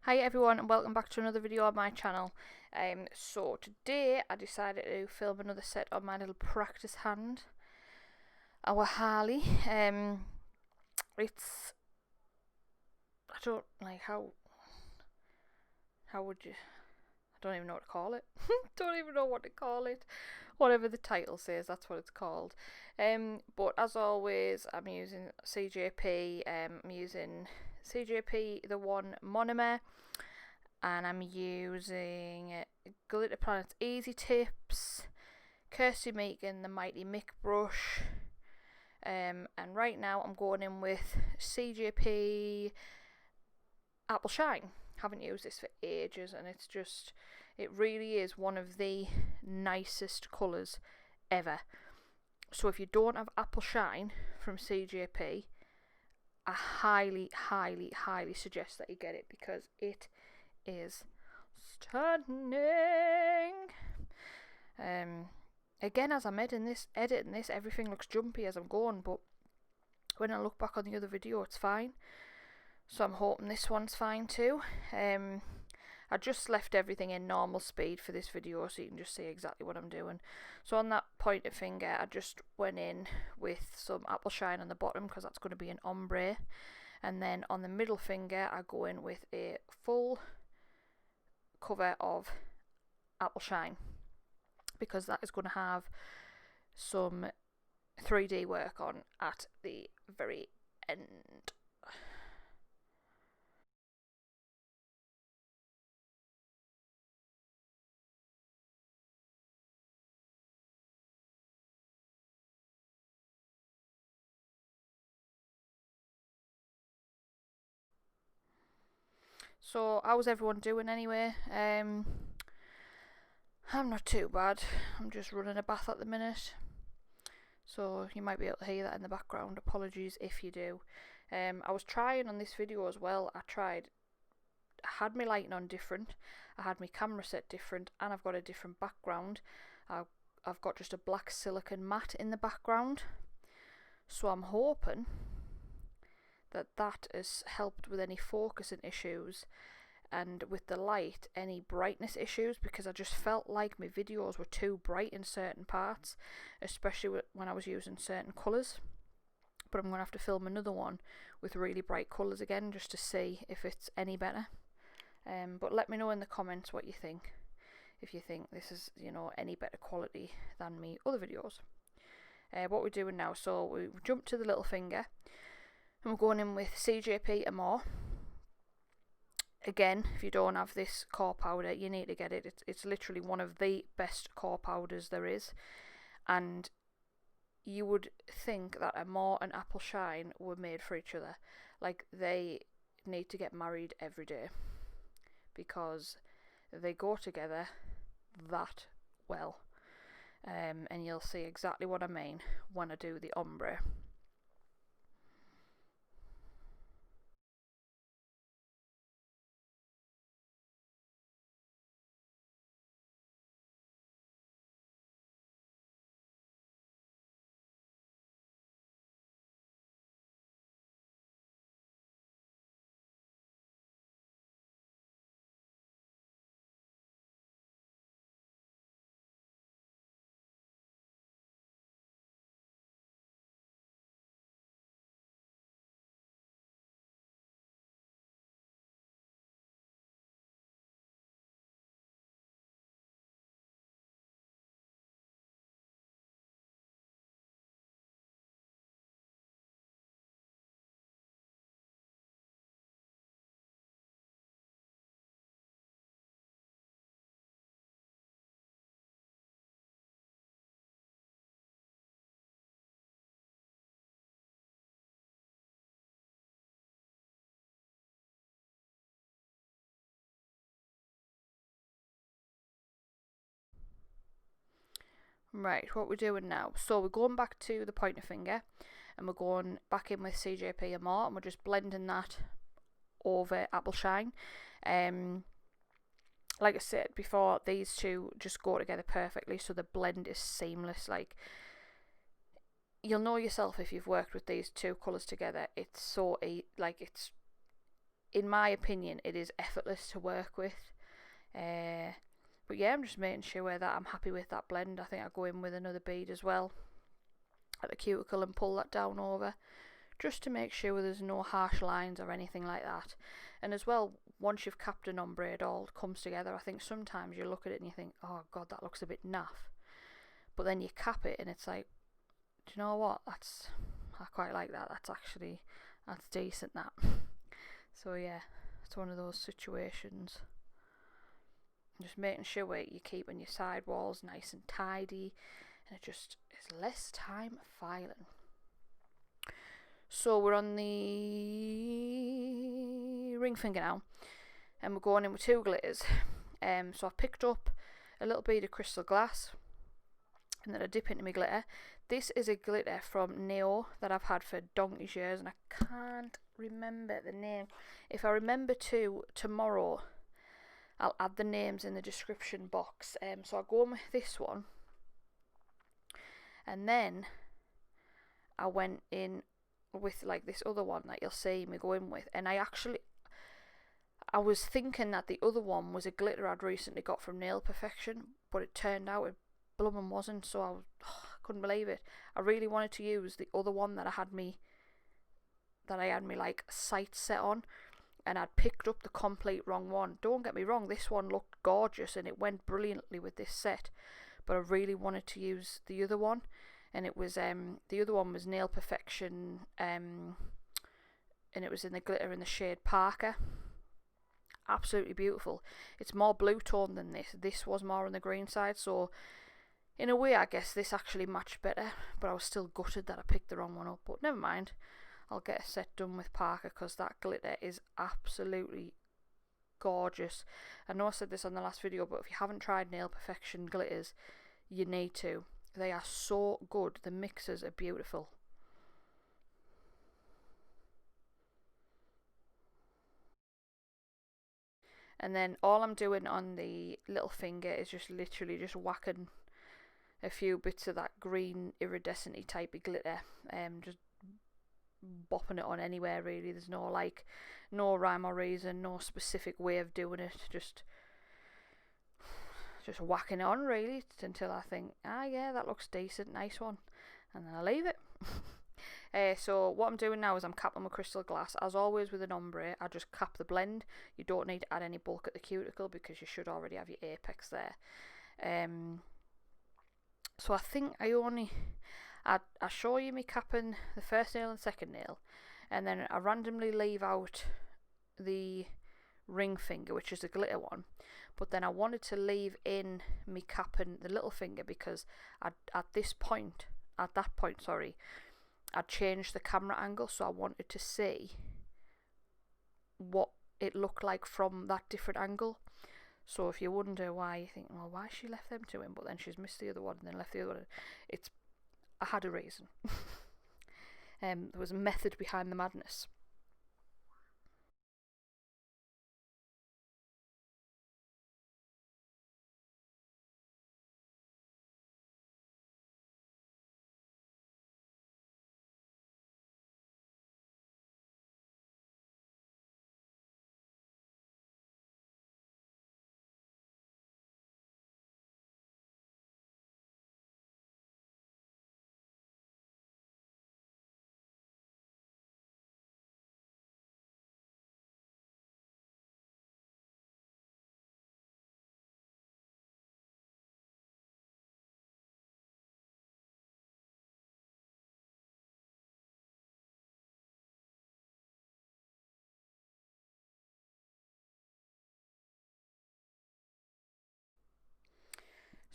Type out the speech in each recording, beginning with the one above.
Hi everyone and welcome back to another video on my channel. So today I decided to film another set on my little practice hand, our Harley. It's, I don't like how would you, I don't even know what to call it. Don't even know what to call it. Whatever the title says, that's what it's called. But as always, I'm using CJP. I'm using CJP the one monomer. And I'm using Glitter Planet's Easy Tips, Kirsty Meakin the Mighty Mick brush, and right now I'm going in with CJP-Apple Shine. Haven't used this for ages, and it really is one of the nicest colours ever. So if you don't have Apple Shine from CJP, I highly, highly, highly suggest that you get it because it is stunning. Again, as I'm editing this, everything looks jumpy as I'm going, but when I look back on the other video, it's fine. So I'm hoping this one's fine too. I just left everything in normal speed for this video so you can just see exactly what I'm doing. So on that pointer finger, I just went in with some Apple Shine on the bottom because that's going to be an ombre. And then on the middle finger, I go in with a full cover of Apple Shine because that is going to have some 3D work on at the very end. So how's everyone doing anyway? I'm not too bad. I'm just running a bath at the minute, so you might be able to hear that in the background. Apologies if you do. I was trying on this video as well. I had my lighting on different, I had my camera set different, and I've got a different background. I've got just a black silicone mat in the background, so I'm hoping that has helped with any focusing issues and with the light any brightness issues, because I just felt like my videos were too bright in certain parts, especially when I was using certain colours. But I'm going to have to film another one with really bright colours again just to see if it's any better. But let me know in the comments what you think, if you think this is, any better quality than me other videos. What we're doing now, so we jump to the little finger and we're going in with CJP-Amor. Again, if you don't have this core powder, you need to get it. It's literally one of the best core powders there is, and you would think that Amor and Apple Shine were made for each other. Like, they need to get married every day because they go together that well. And you'll see exactly what I mean when I do the ombre. Right, what we're doing now, so we're going back to the pointer finger and we're going back in with CJP-Amor and we're just blending that over Apple Shine. Like I said before, these two just go together perfectly, so the blend is seamless. Like, you'll know yourself if you've worked with these two colours together. It's so it's in my opinion, it is effortless to work with. But yeah, I'm just making sure that I'm happy with that blend. I think I'll go in with another bead as well at the cuticle and pull that down over, just to make sure there's no harsh lines or anything like that. And as well, once you've capped an ombre, it all comes together. I think sometimes you look at it and you think, oh god, that looks a bit naff, but then you cap it and it's like, do you know what, I quite like that. That's decent, that. So yeah, it's one of those situations. Just making sure you're keeping your sidewalls nice and tidy, and it just is less time filing. So we're on the ring finger now, and we're going in with 2 glitters. So I've picked up a little bead of crystal glass, and then I dip into my glitter. This is a glitter from Naio that I've had for donkey's years, and I can't remember the name. If I remember to tomorrow, I'll add the names in the description box. So I'll go with this one, and then I went in with like this other one that you'll see me go in with, and I was thinking that the other one was a glitter I'd recently got from Nail Perfection, but it turned out it bloomin' wasn't, so I couldn't believe it. I really wanted to use the other one that I had me like sight set on, and I'd picked up the complete wrong one. Don't get me wrong, this one looked gorgeous and it went brilliantly with this set, but I really wanted to use the other one, and it was the other one was Nail Perfection, and it was in the glitter in the shade Parker. Absolutely beautiful. It's more blue tone than this. This was more on the green side, so in a way I guess this actually matched better, but I was still gutted that I picked the wrong one up, but never mind. I'll get a set done with Parker because that glitter is absolutely gorgeous. I know I said this on the last video, but if you haven't tried Nail Perfection glitters, you need to. They are so good. The mixes are beautiful. And then all I'm doing on the little finger is just literally just whacking a few bits of that green iridescent-y type of glitter, just bopping it on anywhere really. There's no rhyme or reason, no specific way of doing it, just whacking it on really until I think, yeah, that looks decent, nice one, and then I leave it. So what I'm doing now is I'm capping my crystal glass. As always with an ombre, I just cap the blend. You don't need to add any bulk at the cuticle because you should already have your apex there. So I think I show you me capping the first nail and second nail, and then I randomly leave out the ring finger, which is the glitter one, but then I wanted to leave in me capping the little finger because at that point, I'd changed the camera angle, so I wanted to see what it looked like from that different angle. So if you wonder why you think, well, why she left them two in, but then she's missed the other one and then left the other one, I had a reason. There was a method behind the madness.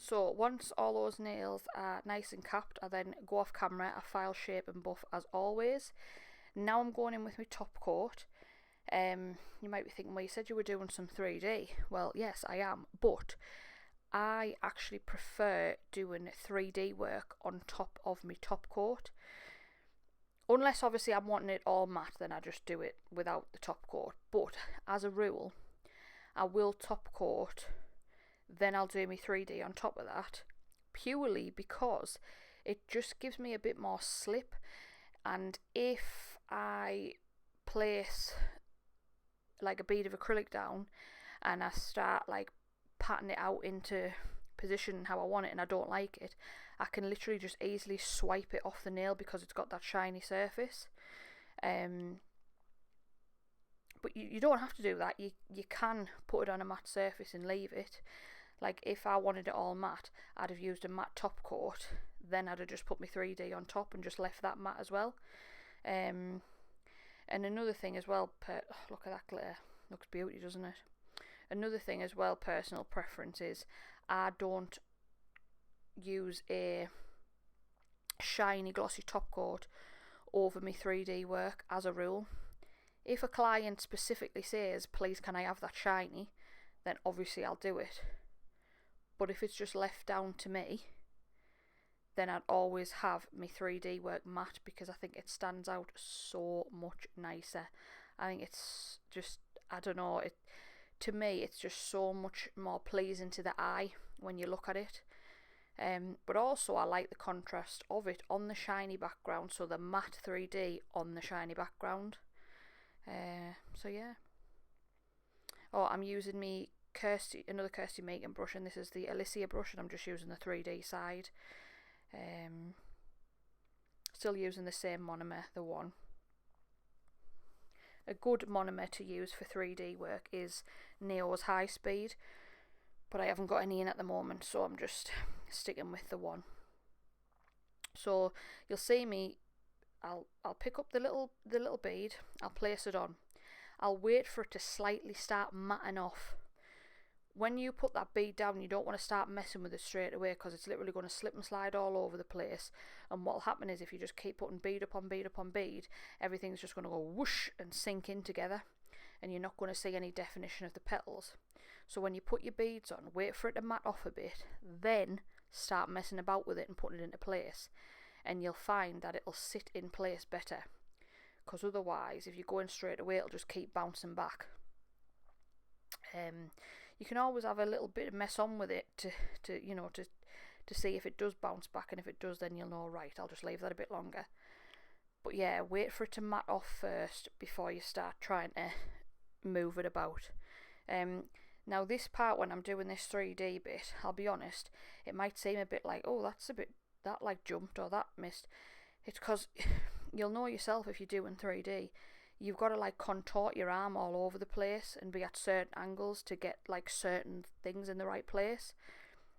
So once all those nails are nice and capped, I then go off camera, I file shape and buff as always. Now I'm going in with my top coat. You might be thinking, well, you said you were doing some 3D. Well, yes, I am, but I actually prefer doing 3D work on top of my top coat. Unless obviously I'm wanting it all matte, then I just do it without the top coat. But as a rule, I will top coat, then I'll do my 3D on top of that, purely because it just gives me a bit more slip. And if I place like a bead of acrylic down and I start like patting it out into position how I want it and I don't like it, I can literally just easily swipe it off the nail because it's got that shiny surface. But you don't have to do that. You can put it on a matte surface and leave it. Like if I wanted it all matte, I'd have used a matte top coat, then I'd have just put my 3D on top and just left that matte as well. And another thing as well, look at that glitter, looks beauty, doesn't it? Another thing as well, personal preference is I don't use a shiny glossy top coat over my 3D work as a rule. If a client specifically says, please can I have that shiny, then obviously I'll do it. But if it's just left down to me, then I'd always have my 3D work matte because I think it stands out so much nicer. I think it's just, I don't know, to me it's just so much more pleasing to the eye when you look at it. But also I like the contrast of it on the shiny background, so the matte 3D on the shiny background. So yeah. Oh, I'm using me another Kirsty Meakin brush, and this is the Allycia brush, and I'm just using the 3D side. Still using the same monomer, the one. A good monomer to use for 3D work is Naio's High Speed, but I haven't got any in at the moment, so I'm just sticking with the one. So you'll see me, I'll pick up the little bead, I'll place it on. I'll wait for it to slightly start matting off. When you put that bead down, you don't want to start messing with it straight away because it's literally going to slip and slide all over the place. And what'll happen is if you just keep putting bead upon bead upon bead, everything's just going to go whoosh and sink in together, and you're not going to see any definition of the petals. So when you put your beads on, wait for it to matte off a bit, then start messing about with it and putting it into place, and you'll find that it'll sit in place better. Because otherwise, if you're going straight away, it'll just keep bouncing back. You can always have a little bit of mess on with it to see if it does bounce back, and if it does, then you'll know, right, I'll just leave that a bit longer. But yeah, wait for it to matte off first before you start trying to move it about. Now this part, when I'm doing this 3D bit, I'll be honest, it might seem a bit like, oh, that like jumped or that missed. It's because you'll know yourself if you're doing 3D. You've got to like contort your arm all over the place and be at certain angles to get like certain things in the right place.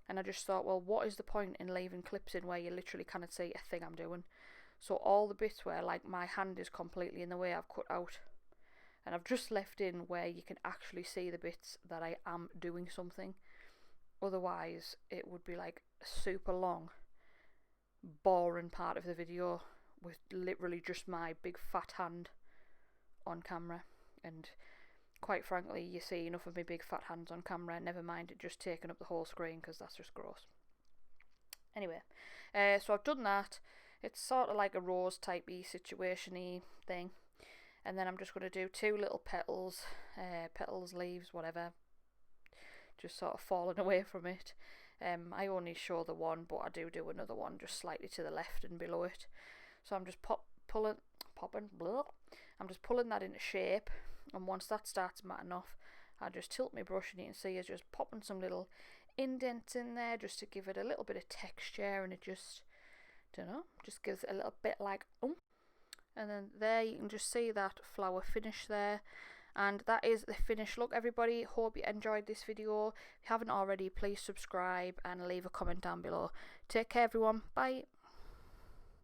And I just thought, well, what is the point in leaving clips in where you literally cannot see a thing I'm doing? So all the bits where like my hand is completely in the way, I've cut out. And I've just left in where you can actually see the bits that I am doing something. Otherwise, it would be like a super long, boring part of the video with literally just my big fat hand on camera, and quite frankly you see enough of my big fat hands on camera, never mind it just taking up the whole screen, because that's just gross. Anyway, so I've done that. It's sort of like a rose typey situation-y thing, and then I'm just going to do two little petals, leaves, whatever, just sort of falling away from it. I only show the one, but I do another one just slightly to the left and below it. So I'm just I'm just pulling that into shape, and once that starts matting off, I just tilt my brush, and you can see it's just popping some little indents in there just to give it a little bit of texture, and it just, just gives it a little bit like and then there you can just see that flower finish there. And that is the finished look, everybody. Hope you enjoyed this video. If you haven't already, please subscribe and leave a comment down below. Take care, everyone. Bye.